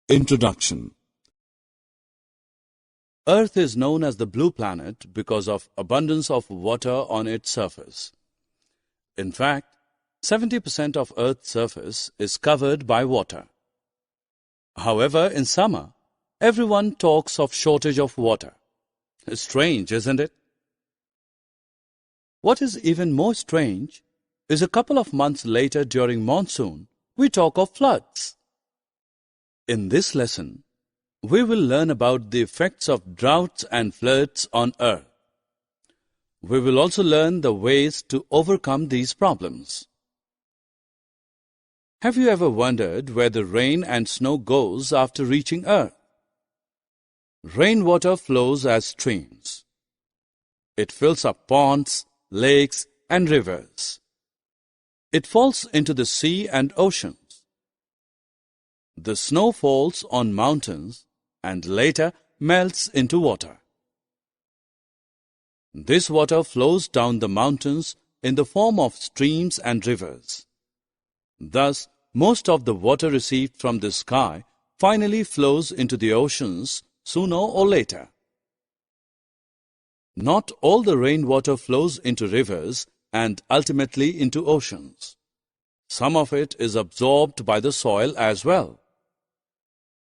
Introduction. Earth is known as the blue planet because of abundance of water on its surface. In fact, 70% of Earth's surface is covered by water. However, in summer, everyone talks of shortage of water. Strange, isn't it? What is even more strange is a couple of months later during monsoon, we talk of floods. In this lesson, we will learn about the effects of droughts and floods on Earth. We will also learn the ways to overcome these problems. Have you ever wondered where the rain and snow goes after reaching Earth? Rainwater flows as streams. It fills up ponds, lakes, and rivers. It falls into the sea and oceans. The snow falls on mountains and later melts into water. This water flows down the mountains in the form of streams and rivers. Thus, most of the water received from the sky finally flows into the oceans sooner or later. Not all the rainwater flows into rivers and ultimately into oceans. Some of it is absorbed by the soil as well.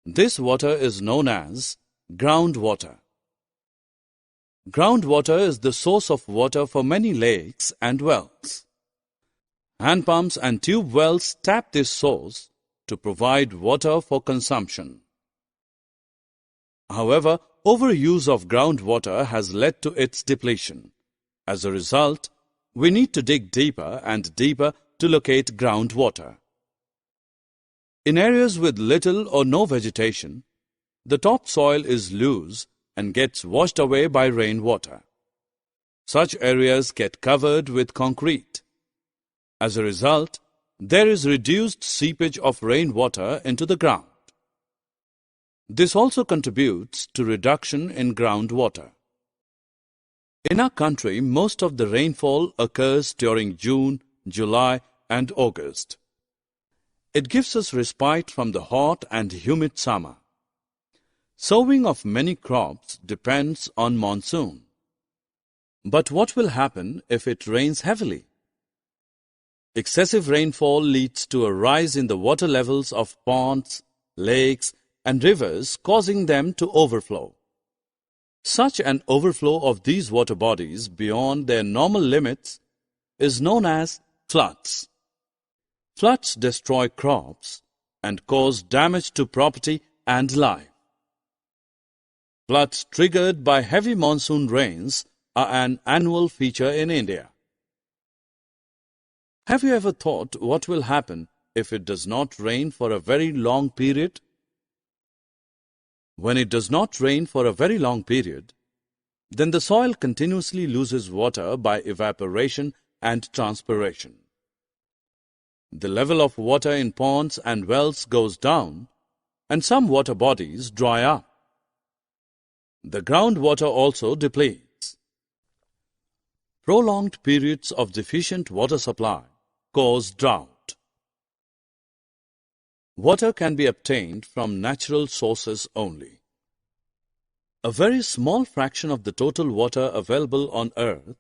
This water is known as groundwater. Groundwater is the source of water for many lakes and wells. Hand pumps and tube wells tap this source to provide water for consumption. However, overuse of groundwater has led to its depletion. As a result, we need to dig deeper and deeper to locate groundwater. In areas with little or no vegetation, the topsoil is loose and gets washed away by rainwater. Such areas get covered with concrete. As a result, there is reduced seepage of rainwater into the ground. This also contributes to reduction in groundwater. In our country, most of the rainfall occurs during June, July, and August. It gives us respite from the hot and humid summer. Sowing of many crops depends on monsoon. But what will happen if it rains heavily? Excessive rainfall leads to a rise in the water levels of ponds, lakes, and rivers, causing them to overflow. Such an overflow of these water bodies beyond their normal limits is known as floods. Floods destroy crops and cause damage to property and life. Floods triggered by heavy monsoon rains are an annual feature in India. Have you ever thought what will happen if it does not rain for a very long period? When it does not rain for a very long period, then the soil continuously loses water by evaporation and transpiration. The level of water in ponds and wells goes down, and some water bodies dry up. The groundwater also depletes. Prolonged periods of deficient water supply cause drought. Water can be obtained from natural sources only. A very small fraction of the total water available on Earth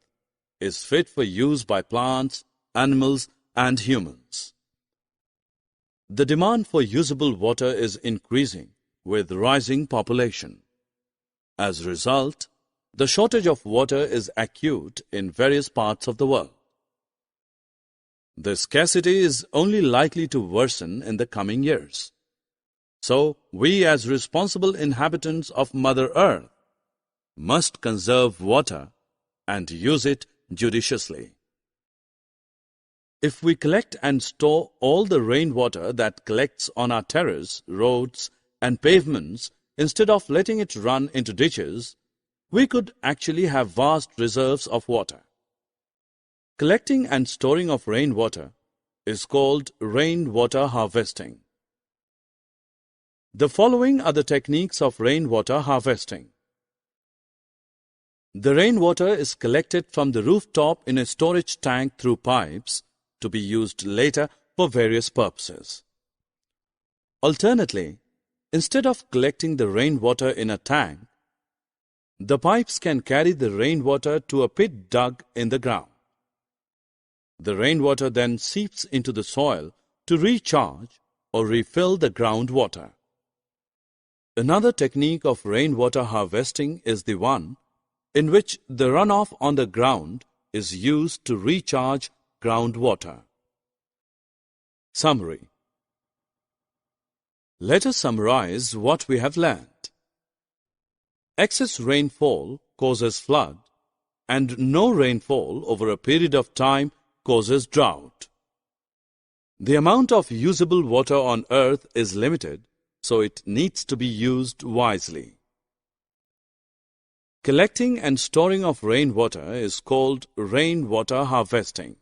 is fit for use by plants, animals, and humans. The demand for usable water is increasing with rising population. As a result, the shortage of water is acute in various parts of the world. The scarcity is only likely to worsen in the coming years. So, we as responsible inhabitants of Mother Earth must conserve water and use it judiciously. If we collect and store all the rainwater that collects on our terraces, roads, and pavements instead of letting it run into ditches, we could actually have vast reserves of water. Collecting and storing of rainwater is called rainwater harvesting. The following are the techniques of rainwater harvesting. The rainwater is collected from the rooftop in a storage tank through pipes to be used later for various purposes. Alternately, Instead of collecting the rainwater in a tank, the pipes can carry the rainwater to a pit dug in the ground. The rainwater then seeps into the soil to recharge or refill the groundwater. Another technique of rainwater harvesting is the one in which the runoff on the ground is used to recharge groundwater. Summary. Let us summarize what we have learned. Excess rainfall causes flood, and no rainfall over a period of time causes drought. The amount of usable water on earth is limited, so it needs to be used wisely. Collecting and storing of rainwater is called rainwater harvesting.